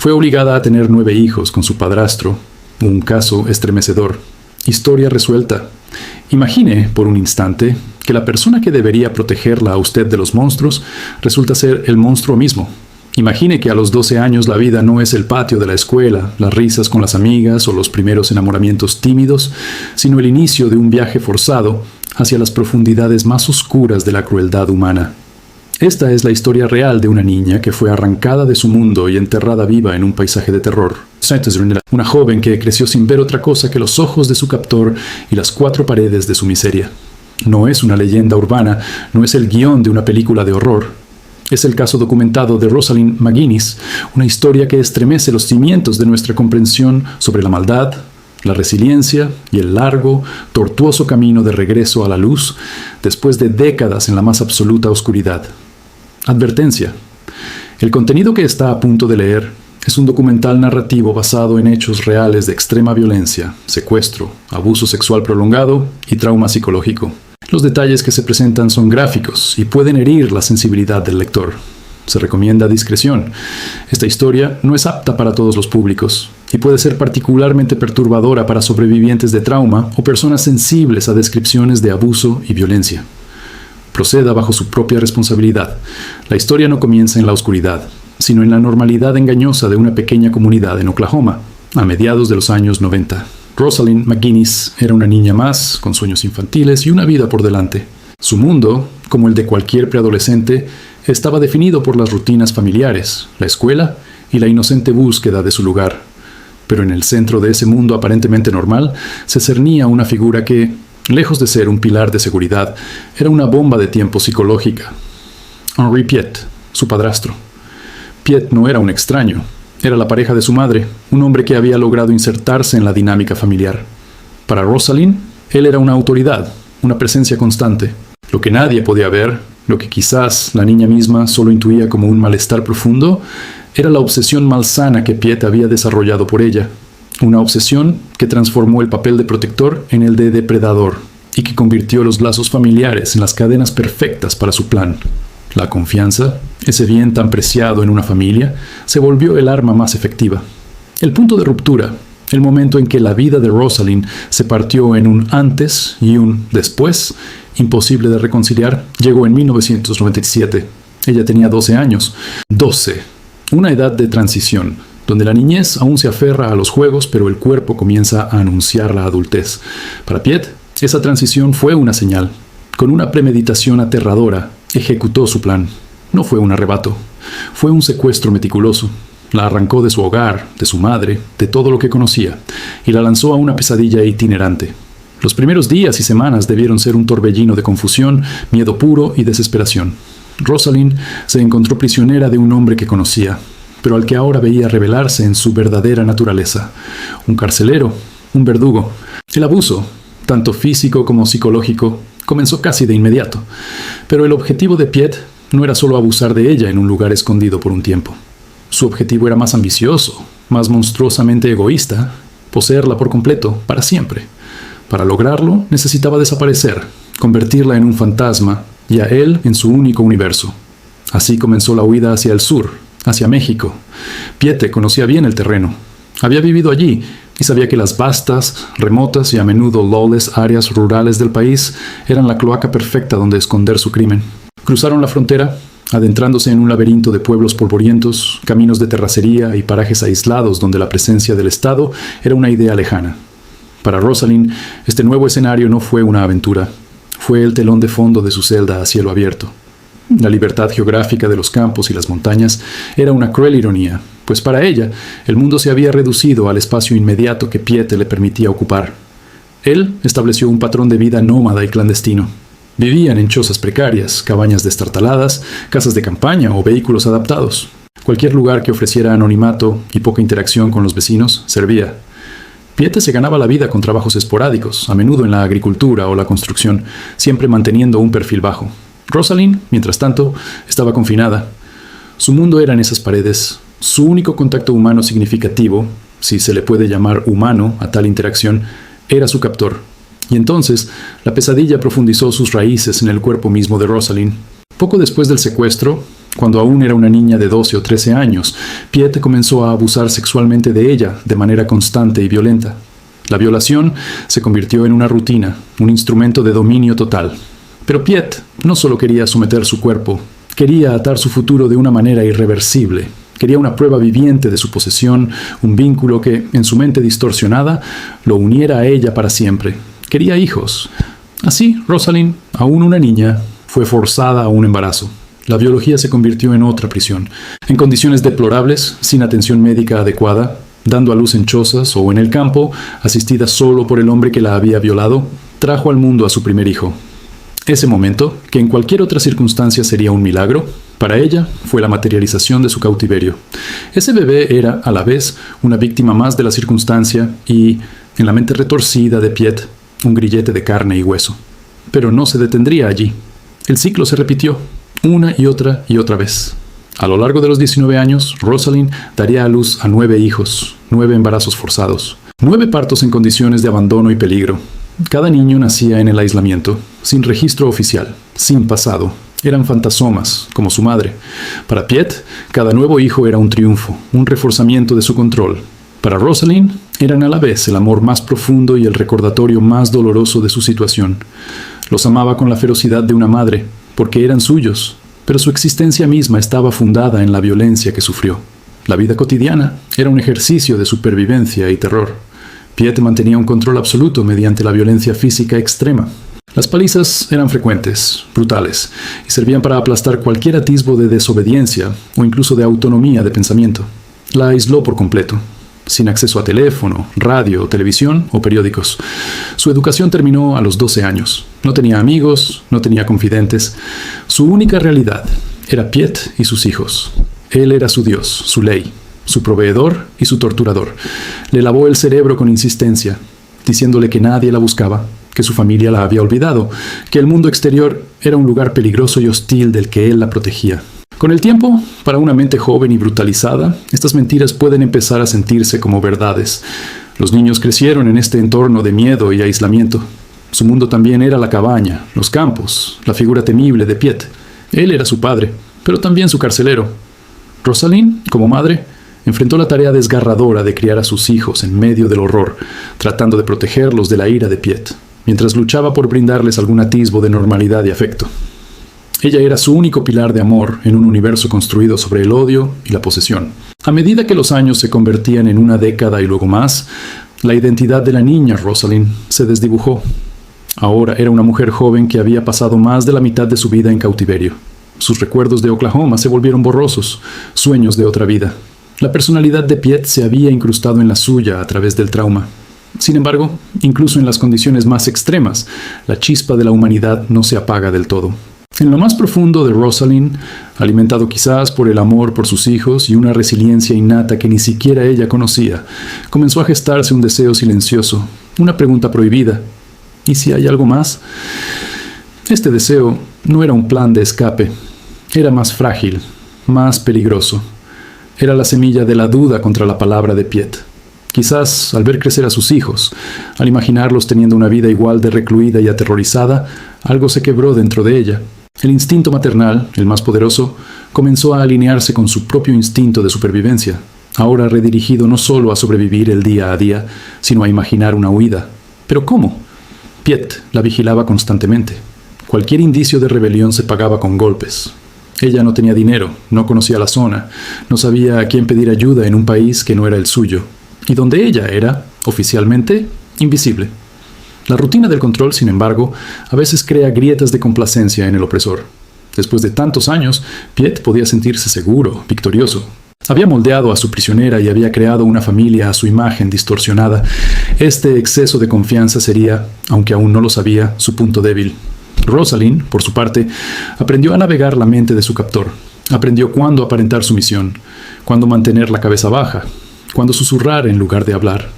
Fue obligada a tener 9 hijos con su padrastro. Un caso estremecedor. Historia resuelta. Imagine, por un instante, que la persona que debería protegerla a usted de los monstruos resulta ser el monstruo mismo. Imagine que a los 12 años la vida no es el patio de la escuela, las risas con las amigas o los primeros enamoramientos tímidos, sino el inicio de un viaje forzado hacia las profundidades más oscuras de la crueldad humana. Esta es la historia real de una niña que fue arrancada de su mundo y enterrada viva en un paisaje de terror. Una joven que creció sin ver otra cosa que los ojos de su captor y las 4 paredes de su miseria. No es una leyenda urbana, no es el guión de una película de horror. Es el caso documentado de Rosalind McGuinness, una historia que estremece los cimientos de nuestra comprensión sobre la maldad, la resiliencia y el largo, tortuoso camino de regreso a la luz después de décadas en la más absoluta oscuridad. Advertencia. El contenido que está a punto de leer es un documental narrativo basado en hechos reales de extrema violencia, secuestro, abuso sexual prolongado y trauma psicológico. Los detalles que se presentan son gráficos y pueden herir la sensibilidad del lector. Se recomienda discreción. Esta historia no es apta para todos los públicos y puede ser particularmente perturbadora para sobrevivientes de trauma o personas sensibles a descripciones de abuso y violencia. Proceda bajo su propia responsabilidad. La historia no comienza en la oscuridad, sino en la normalidad engañosa de una pequeña comunidad en Oklahoma, a mediados de los años 90. Rosalind McGuinness era una niña más, con sueños infantiles y una vida por delante. Su mundo, como el de cualquier preadolescente, estaba definido por las rutinas familiares, la escuela y la inocente búsqueda de su lugar. Pero en el centro de ese mundo aparentemente normal se cernía una figura que, lejos de ser un pilar de seguridad, era una bomba de tiempo psicológica. Henri Piet, su padrastro. Piet no era un extraño. Era la pareja de su madre, un hombre que había logrado insertarse en la dinámica familiar. Para Rosalind, él era una autoridad, una presencia constante. Lo que nadie podía ver, lo que quizás la niña misma solo intuía como un malestar profundo, era la obsesión malsana que Piet había desarrollado por ella. Una obsesión que transformó el papel de protector en el de depredador y que convirtió los lazos familiares en las cadenas perfectas para su plan. La confianza, ese bien tan preciado en una familia, se volvió el arma más efectiva. El punto de ruptura, el momento en que la vida de Rosalind se partió en un antes y un después, imposible de reconciliar, llegó en 1997. Ella tenía 12 años. 12. Una edad de transición, donde la niñez aún se aferra a los juegos, pero el cuerpo comienza a anunciar la adultez. Para Piet, esa transición fue una señal. Con una premeditación aterradora, ejecutó su plan. No fue un arrebato, fue un secuestro meticuloso. La arrancó de su hogar, de su madre, de todo lo que conocía, y la lanzó a una pesadilla itinerante. Los primeros días y semanas debieron ser un torbellino de confusión, miedo puro y desesperación. Rosalind se encontró prisionera de un hombre que conocía, pero al que ahora veía revelarse en su verdadera naturaleza. Un carcelero, un verdugo. El abuso, tanto físico como psicológico, comenzó casi de inmediato, pero el objetivo de Piet no era solo abusar de ella en un lugar escondido por un tiempo. Su objetivo era más ambicioso, más monstruosamente egoísta, poseerla por completo, para siempre. Para lograrlo, necesitaba desaparecer, convertirla en un fantasma, y a él en su único universo. Así comenzó la huida hacia el sur, hacia México. Piet conocía bien el terreno. Había vivido allí, y sabía que las vastas, remotas y a menudo lawless áreas rurales del país eran la cloaca perfecta donde esconder su crimen. Cruzaron la frontera, adentrándose en un laberinto de pueblos polvorientos, caminos de terracería y parajes aislados donde la presencia del Estado era una idea lejana. Para Rosalind, este nuevo escenario no fue una aventura, fue el telón de fondo de su celda a cielo abierto. La libertad geográfica de los campos y las montañas era una cruel ironía, pues para ella el mundo se había reducido al espacio inmediato que Piet le permitía ocupar. Él estableció un patrón de vida nómada y clandestino. Vivían en chozas precarias, cabañas destartaladas, casas de campaña o vehículos adaptados. Cualquier lugar que ofreciera anonimato y poca interacción con los vecinos servía. Piet se ganaba la vida con trabajos esporádicos, a menudo en la agricultura o la construcción, siempre manteniendo un perfil bajo. Rosalind, mientras tanto, estaba confinada. Su mundo era en esas paredes. Su único contacto humano significativo, si se le puede llamar humano a tal interacción, era su captor. Y entonces, la pesadilla profundizó sus raíces en el cuerpo mismo de Rosalind. Poco después del secuestro, Cuando aún era una niña de 12 o 13 años, Piet comenzó a abusar sexualmente de ella de manera constante y violenta. La violación se convirtió en una rutina, un instrumento de dominio total. Pero Piet no solo quería someter su cuerpo, quería atar su futuro de una manera irreversible. Quería una prueba viviente de su posesión, un vínculo que, en su mente distorsionada, lo uniera a ella para siempre. Quería hijos. Así, Rosalind, aún una niña, fue forzada a un embarazo. La biología se convirtió en otra prisión. En condiciones deplorables, sin atención médica adecuada, dando a luz en chozas o en el campo, asistida solo por el hombre que la había violado, trajo al mundo a su primer hijo. Ese momento, que en cualquier otra circunstancia sería un milagro, para ella fue la materialización de su cautiverio. Ese bebé era, a la vez, una víctima más de la circunstancia y, en la mente retorcida de Piet, un grillete de carne y hueso. Pero no se detendría allí. El ciclo se repitió, una y otra vez. A lo largo de los 19 años, Rosalind daría a luz a 9 hijos, 9 embarazos forzados, 9 partos en condiciones de abandono y peligro. Cada niño nacía en el aislamiento, sin registro oficial, sin pasado. Eran fantasmas, como su madre. Para Piet, cada nuevo hijo era un triunfo, un reforzamiento de su control. Para Rosalind, eran a la vez el amor más profundo y el recordatorio más doloroso de su situación. Los amaba con la ferocidad de una madre, porque eran suyos, pero su existencia misma estaba fundada en la violencia que sufrió. La vida cotidiana era un ejercicio de supervivencia y terror. Piet mantenía un control absoluto mediante la violencia física extrema. Las palizas eran frecuentes, brutales, y servían para aplastar cualquier atisbo de desobediencia o incluso de autonomía de pensamiento. La aisló por completo, sin acceso a teléfono, radio, televisión o periódicos. Su educación terminó a los 12 años. No tenía amigos, no tenía confidentes. Su única realidad era Piet y sus hijos. Él era su Dios, su ley, su proveedor y su torturador. Le lavó el cerebro con insistencia, diciéndole que nadie la buscaba, que su familia la había olvidado, que el mundo exterior era un lugar peligroso y hostil del que él la protegía. Con el tiempo, para una mente joven y brutalizada, estas mentiras pueden empezar a sentirse como verdades. Los niños crecieron en este entorno de miedo y aislamiento. Su mundo también era la cabaña, los campos, la figura temible de Piet. Él era su padre, pero también su carcelero. Rosalind, como madre, enfrentó la tarea desgarradora de criar a sus hijos en medio del horror, tratando de protegerlos de la ira de Piet, mientras luchaba por brindarles algún atisbo de normalidad y afecto. Ella era su único pilar de amor en un universo construido sobre el odio y la posesión. A medida que los años se convertían en una década y luego más, la identidad de la niña Rosalind se desdibujó. Ahora era una mujer joven que había pasado más de la mitad de su vida en cautiverio. Sus recuerdos de Oklahoma se volvieron borrosos, sueños de otra vida. La personalidad de Piet se había incrustado en la suya a través del trauma. Sin embargo, incluso en las condiciones más extremas, la chispa de la humanidad no se apaga del todo. En lo más profundo de Rosalind, alimentado quizás por el amor por sus hijos y una resiliencia innata que ni siquiera ella conocía, comenzó a gestarse un deseo silencioso, una pregunta prohibida. ¿Y si hay algo más? Este deseo no era un plan de escape, era más frágil, más peligroso. Era la semilla de la duda contra la palabra de Piet. Quizás, al ver crecer a sus hijos, al imaginarlos teniendo una vida igual de recluida y aterrorizada, algo se quebró dentro de ella. El instinto maternal, el más poderoso, comenzó a alinearse con su propio instinto de supervivencia, ahora redirigido no solo a sobrevivir el día a día, sino a imaginar una huida. ¿Pero cómo? Piet la vigilaba constantemente. Cualquier indicio de rebelión se pagaba con golpes. Ella no tenía dinero, no conocía la zona, no sabía a quién pedir ayuda en un país que no era el suyo, y donde ella era, oficialmente, invisible. La rutina del control, sin embargo, a veces crea grietas de complacencia en el opresor. Después de tantos años, Piet podía sentirse seguro, victorioso. Había moldeado a su prisionera y había creado una familia a su imagen distorsionada. Este exceso de confianza sería, aunque aún no lo sabía, su punto débil. Rosalind, por su parte, aprendió a navegar la mente de su captor. Aprendió cuándo aparentar sumisión, cuándo mantener la cabeza baja, cuándo susurrar en lugar de hablar.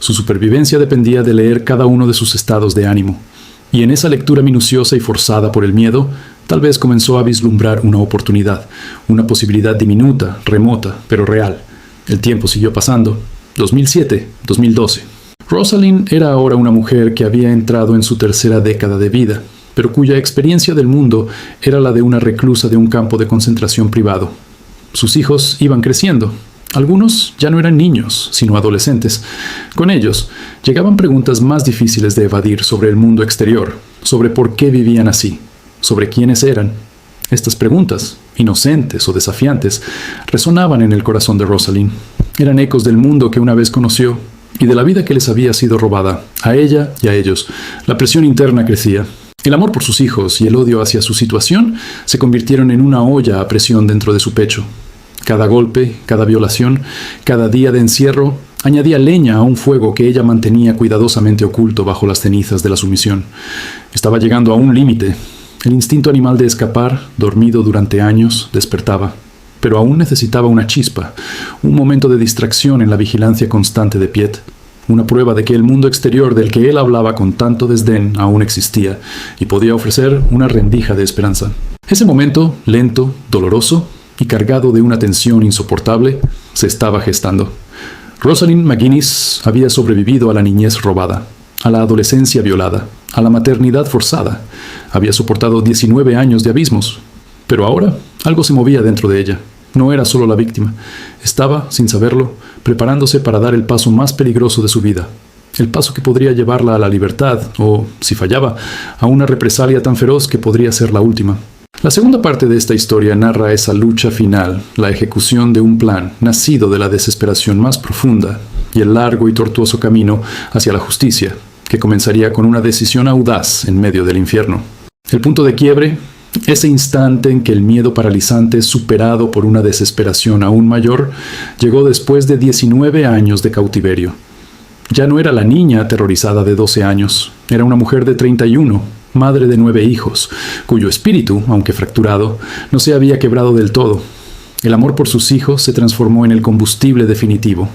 Su supervivencia dependía de leer cada uno de sus estados de ánimo. Y en esa lectura minuciosa y forzada por el miedo, tal vez comenzó a vislumbrar una oportunidad, una posibilidad diminuta, remota, pero real. El tiempo siguió pasando. 2007, 2012. Rosalind era ahora una mujer que había entrado en su tercera década de vida. pero cuya experiencia del mundo era la de una reclusa de un campo de concentración privado. Sus hijos iban creciendo. Algunos ya no eran niños, sino adolescentes. Con ellos llegaban preguntas más difíciles de evadir sobre el mundo exterior, sobre por qué vivían así, sobre quiénes eran. Estas preguntas, inocentes o desafiantes, resonaban en el corazón de Rosalind. Eran ecos del mundo que una vez conoció y de la vida que les había sido robada, a ella y a ellos. La presión interna crecía. El amor por sus hijos y el odio hacia su situación se convirtieron en una olla a presión dentro de su pecho. Cada golpe, cada violación, cada día de encierro añadía leña a un fuego que ella mantenía cuidadosamente oculto bajo las cenizas de la sumisión. Estaba llegando a un límite. El instinto animal de escapar, dormido durante años, despertaba. Pero aún necesitaba una chispa, un momento de distracción en la vigilancia constante de Piet, una prueba de que el mundo exterior del que él hablaba con tanto desdén aún existía y podía ofrecer una rendija de esperanza. Ese momento, lento, doloroso y cargado de una tensión insoportable, se estaba gestando. Rosalind McGuinness había sobrevivido a la niñez robada, a la adolescencia violada, a la maternidad forzada. Había soportado 19 años de abismos, pero ahora algo se movía dentro de ella. No era solo la víctima. Estaba, sin saberlo, preparándose para dar el paso más peligroso de su vida. El paso que podría llevarla a la libertad, o, si fallaba, a una represalia tan feroz que podría ser la última. La segunda parte de esta historia narra esa lucha final, la ejecución de un plan nacido de la desesperación más profunda y el largo y tortuoso camino hacia la justicia, que comenzaría con una decisión audaz en medio del infierno. El punto de quiebre, ese instante en que el miedo paralizante, superado por una desesperación aún mayor, llegó después de 19 años de cautiverio. Ya no era la niña aterrorizada de 12 años, era una mujer de 31, madre de 9 hijos, cuyo espíritu, aunque fracturado, no se había quebrado del todo. El amor por sus hijos se transformó en el combustible definitivo.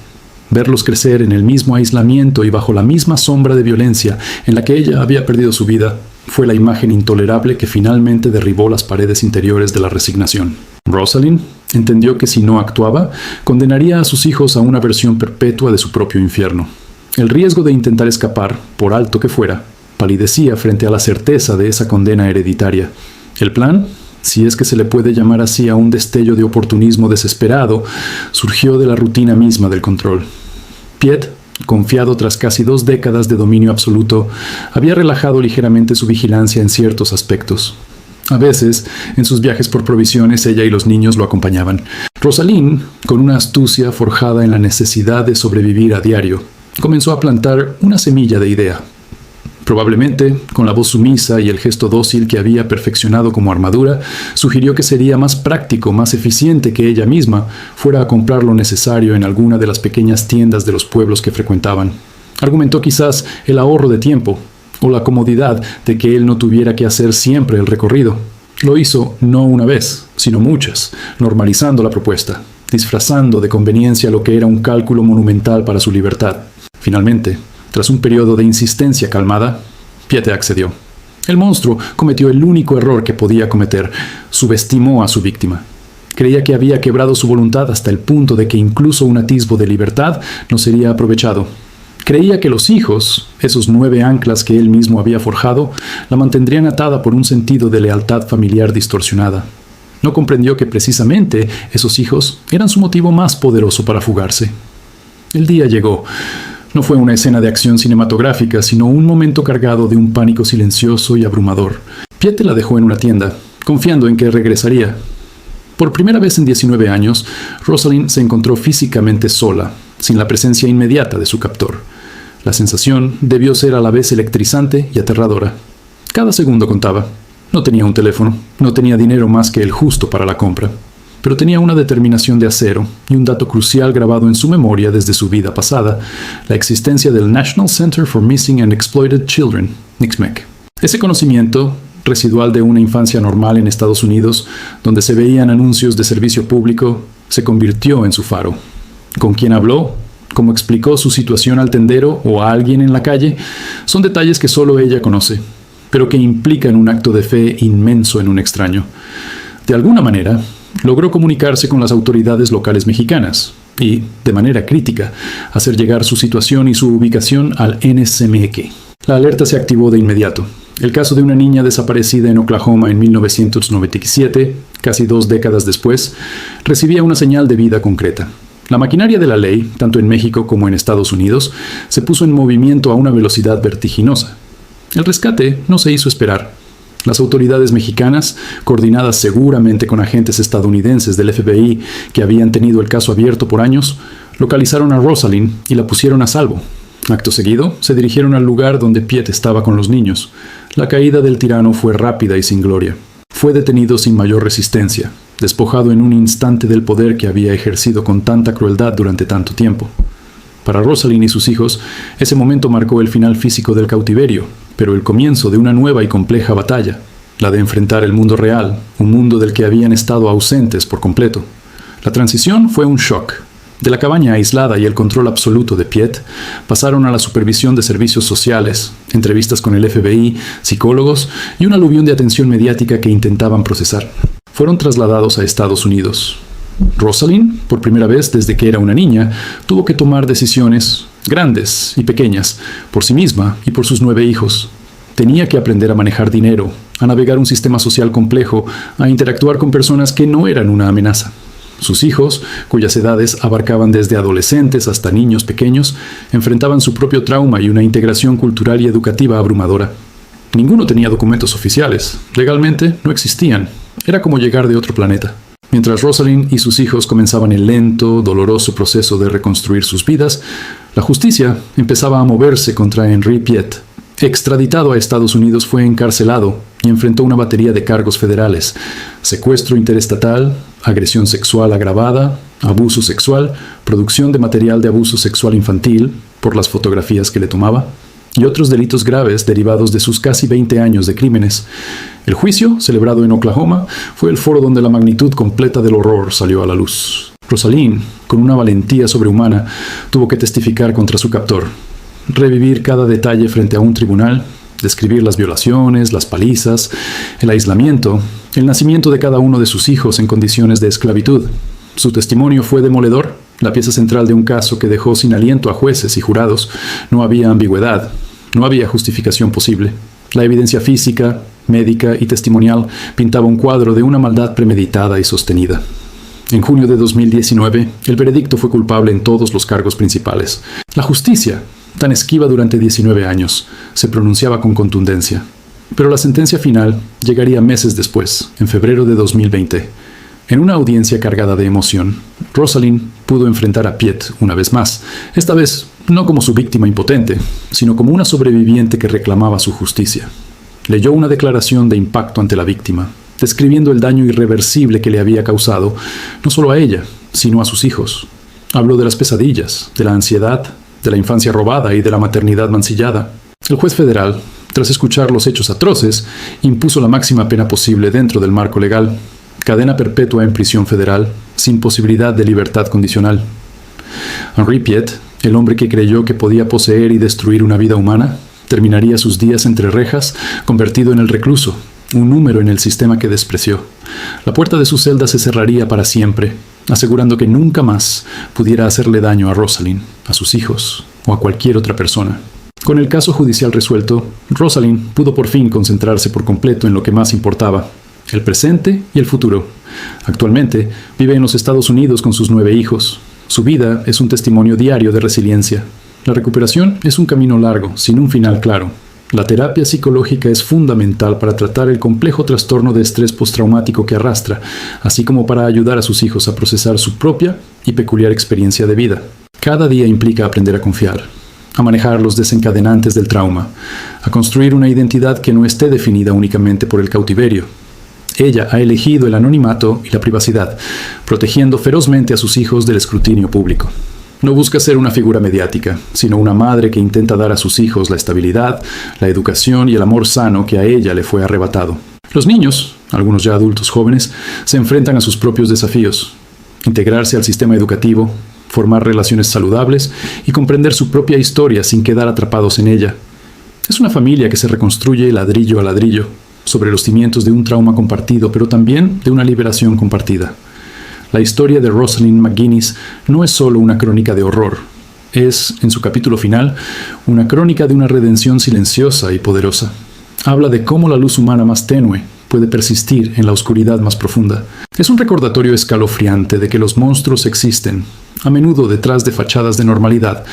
Verlos crecer en el mismo aislamiento y bajo la misma sombra de violencia en la que ella había perdido su vida, fue la imagen intolerable que finalmente derribó las paredes interiores de la resignación. Rosalind entendió que si no actuaba, condenaría a sus hijos a una versión perpetua de su propio infierno. El riesgo de intentar escapar, por alto que fuera, palidecía frente a la certeza de esa condena hereditaria. El plan, si es que se le puede llamar así a un destello de oportunismo desesperado, surgió de la rutina misma del control. Piet, confiado tras casi 2 décadas de dominio absoluto, había relajado ligeramente su vigilancia en ciertos aspectos. A veces, en sus viajes por provisiones, ella y los niños lo acompañaban. Rosalind, con una astucia forjada en la necesidad de sobrevivir a diario, comenzó a plantar una semilla de idea. Probablemente, con la voz sumisa y el gesto dócil que había perfeccionado como armadura, sugirió que sería más práctico, más eficiente que ella misma fuera a comprar lo necesario en alguna de las pequeñas tiendas de los pueblos que frecuentaban. Argumentó quizás el ahorro de tiempo, o la comodidad de que él no tuviera que hacer siempre el recorrido. Lo hizo no una vez, sino muchas, normalizando la propuesta, disfrazando de conveniencia lo que era un cálculo monumental para su libertad. Finalmente, tras un periodo de insistencia calmada, Piet accedió. El monstruo cometió el único error que podía cometer: subestimó a su víctima. Creía que había quebrado su voluntad hasta el punto de que incluso un atisbo de libertad no sería aprovechado. Creía que los hijos, esos 9 anclas que él mismo había forjado, la mantendrían atada por un sentido de lealtad familiar distorsionada. No comprendió que precisamente esos hijos eran su motivo más poderoso para fugarse. El día llegó. No fue una escena de acción cinematográfica, sino un momento cargado de un pánico silencioso y abrumador. Piet la dejó en una tienda, confiando en que regresaría. Por primera vez en 19 años, Rosalind se encontró físicamente sola, sin la presencia inmediata de su captor. La sensación debió ser a la vez electrizante y aterradora. Cada segundo contaba. No tenía un teléfono, no tenía dinero más que el justo para la compra, pero tenía una determinación de acero y un dato crucial grabado en su memoria desde su vida pasada: la existencia del National Center for Missing and Exploited Children, NCMEC. Ese conocimiento, residual de una infancia normal en Estados Unidos, donde se veían anuncios de servicio público, se convirtió en su faro. ¿Con quién habló? ¿Cómo explicó su situación al tendero o a alguien en la calle? Son detalles que solo ella conoce, pero que implican un acto de fe inmenso en un extraño. De alguna manera, logró comunicarse con las autoridades locales mexicanas y, de manera crítica, hacer llegar su situación y su ubicación al NCMEC. La alerta se activó de inmediato. El caso de una niña desaparecida en Oklahoma en 1997, casi 2 décadas después, recibía una señal de vida concreta. La maquinaria de la ley, tanto en México como en Estados Unidos, se puso en movimiento a una velocidad vertiginosa. El rescate no se hizo esperar. Las autoridades mexicanas, coordinadas seguramente con agentes estadounidenses del FBI que habían tenido el caso abierto por años, localizaron a Rosalind y la pusieron a salvo. Acto seguido, se dirigieron al lugar donde Piet estaba con los niños. La caída del tirano fue rápida y sin gloria. Fue detenido sin mayor resistencia, despojado en un instante del poder que había ejercido con tanta crueldad durante tanto tiempo. Para Rosalind y sus hijos, ese momento marcó el final físico del cautiverio, pero el comienzo de una nueva y compleja batalla, la de enfrentar el mundo real, un mundo del que habían estado ausentes por completo. La transición fue un shock. De la cabaña aislada y el control absoluto de Piet, pasaron a la supervisión de servicios sociales, entrevistas con el FBI, psicólogos y un aluvión de atención mediática que intentaban procesar. Fueron trasladados a Estados Unidos. Rosalind, por primera vez desde que era una niña, tuvo que tomar decisiones grandes y pequeñas, por sí misma y por sus 9 hijos. Tenía que aprender a manejar dinero, a navegar un sistema social complejo, a interactuar con personas que no eran una amenaza. Sus hijos, cuyas edades abarcaban desde adolescentes hasta niños pequeños, enfrentaban su propio trauma y una integración cultural y educativa abrumadora. Ninguno tenía documentos oficiales. Legalmente no existían. Era como llegar de otro planeta. Mientras Rosalind y sus hijos comenzaban el lento, doloroso proceso de reconstruir sus vidas, la justicia empezaba a moverse contra Henri Piet. Extraditado a Estados Unidos, fue encarcelado y enfrentó una batería de cargos federales: secuestro interestatal, agresión sexual agravada, abuso sexual, producción de material de abuso sexual infantil, por las fotografías que le tomaba, y otros delitos graves derivados de sus casi 20 años de crímenes. El juicio, celebrado en Oklahoma, fue el foro donde la magnitud completa del horror salió a la luz. Rosalind, con una valentía sobrehumana, tuvo que testificar contra su captor, revivir cada detalle frente a un tribunal, describir las violaciones, las palizas, el aislamiento, el nacimiento de cada uno de sus hijos en condiciones de esclavitud. Su testimonio fue demoledor, la pieza central de un caso que dejó sin aliento a jueces y jurados. No había ambigüedad, no había justificación posible. La evidencia física, médica y testimonial pintaba un cuadro de una maldad premeditada y sostenida. En junio de 2019, el veredicto fue culpable en todos los cargos principales. La justicia, tan esquiva durante 19 años, se pronunciaba con contundencia. Pero la sentencia final llegaría meses después, en febrero de 2020. En una audiencia cargada de emoción, Rosalind pudo enfrentar a Piet una vez más, esta vez no como su víctima impotente, sino como una sobreviviente que reclamaba su justicia. Leyó una declaración de impacto ante la víctima, describiendo el daño irreversible que le había causado, no solo a ella, sino a sus hijos. Habló de las pesadillas, de la ansiedad, de la infancia robada y de la maternidad mancillada. El juez federal, tras escuchar los hechos atroces, impuso la máxima pena posible dentro del marco legal: cadena perpetua en prisión federal, sin posibilidad de libertad condicional. Henri Piet, el hombre que creyó que podía poseer y destruir una vida humana, terminaría sus días entre rejas, convertido en el recluso, un número en el sistema que despreció. La puerta de su celda se cerraría para siempre, asegurando que nunca más pudiera hacerle daño a Rosalind, a sus hijos o a cualquier otra persona. Con el caso judicial resuelto, Rosalind pudo por fin concentrarse por completo en lo que más importaba: el presente y el futuro. Actualmente vive en los Estados Unidos con sus 9 hijos. Su vida es un testimonio diario de resiliencia. La recuperación es un camino largo, sin un final claro. La terapia psicológica es fundamental para tratar el complejo trastorno de estrés postraumático que arrastra, así como para ayudar a sus hijos a procesar su propia y peculiar experiencia de vida. Cada día implica aprender a confiar, a manejar los desencadenantes del trauma, a construir una identidad que no esté definida únicamente por el cautiverio. Ella ha elegido el anonimato y la privacidad, protegiendo ferozmente a sus hijos del escrutinio público. No busca ser una figura mediática, sino una madre que intenta dar a sus hijos la estabilidad, la educación y el amor sano que a ella le fue arrebatado. Los niños, algunos ya adultos jóvenes, se enfrentan a sus propios desafíos: integrarse al sistema educativo, formar relaciones saludables y comprender su propia historia sin quedar atrapados en ella. Es una familia que se reconstruye ladrillo a ladrillo, sobre los cimientos de un trauma compartido, pero también de una liberación compartida. La historia de Rosalind McGuinness no es solo una crónica de horror. Es, en su capítulo final, una crónica de una redención silenciosa y poderosa. Habla de cómo la luz humana más tenue puede persistir en la oscuridad más profunda. Es un recordatorio escalofriante de que los monstruos existen, a menudo detrás de fachadas de normalidad,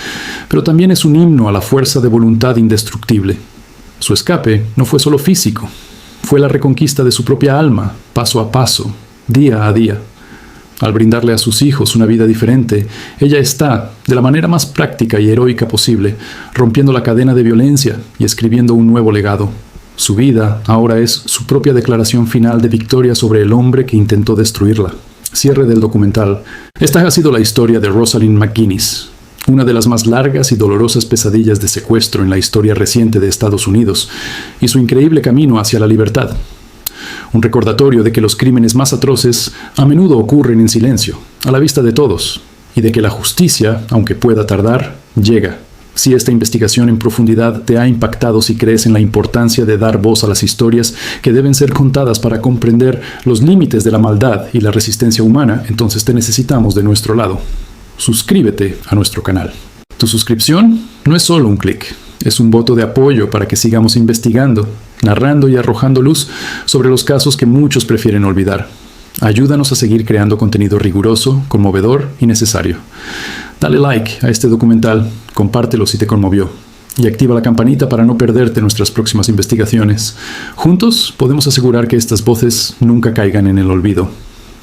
pero también es un himno a la fuerza de voluntad indestructible. Su escape no fue solo físico, fue la reconquista de su propia alma, paso a paso, día a día. Al brindarle a sus hijos una vida diferente, ella está, de la manera más práctica y heroica posible, rompiendo la cadena de violencia y escribiendo un nuevo legado. Su vida ahora es su propia declaración final de victoria sobre el hombre que intentó destruirla. Cierre del documental. Esta ha sido la historia de Rosalind McGuinness, una de las más largas y dolorosas pesadillas de secuestro en la historia reciente de Estados Unidos, y su increíble camino hacia la libertad. Un recordatorio de que los crímenes más atroces a menudo ocurren en silencio, a la vista de todos, y de que la justicia, aunque pueda tardar, llega. Si esta investigación en profundidad te ha impactado, si crees en la importancia de dar voz a las historias que deben ser contadas para comprender los límites de la maldad y la resistencia humana, entonces te necesitamos de nuestro lado. Suscríbete a nuestro canal. Tu suscripción no es solo un clic, es un voto de apoyo para que sigamos investigando, narrando y arrojando luz sobre los casos que muchos prefieren olvidar. Ayúdanos a seguir creando contenido riguroso, conmovedor y necesario. Dale like a este documental, compártelo si te conmovió y activa la campanita para no perderte nuestras próximas investigaciones. Juntos podemos asegurar que estas voces nunca caigan en el olvido.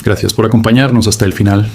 Gracias por acompañarnos hasta el final.